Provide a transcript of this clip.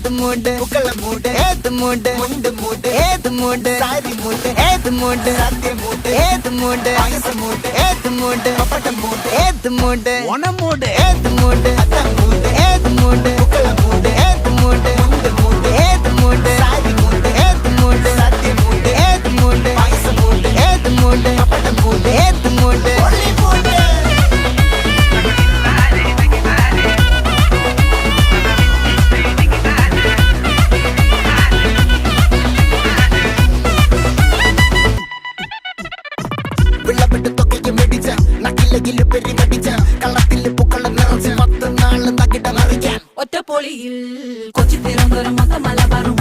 ഏത് മൂട് പുക്കള മൂട് ഏത് മൂട് മുണ്ട് മൂട് ഏത് മൂട് സാരി മൂട് ഏത് മൂട് സത്യ മൂട് ഏത് മൂട് പായസ മൂട് ഏത് മൂട് പപ്പടം മൂട് ഏത് മൂട് ഓണം മൂട് ഏത് മൂട് അത്തം മൂട് ഏത് മൂട് പുക്കള മൂട് ഏത് മൂട് മുണ്ട് മൂട് ഏത് മൂട് സാരി മൂട് ഏത് മൂട് സത്യ മൂട് ഏത് മൂട് പായസ മൂട് ഏത് മൂട് പപ്പടം മൂട് ഏത് മൂട് ഒറ്റപ്പൊളിയിൽ കൊച്ചി തിരുവനന്തപുരം മൊത്തം മലബാറും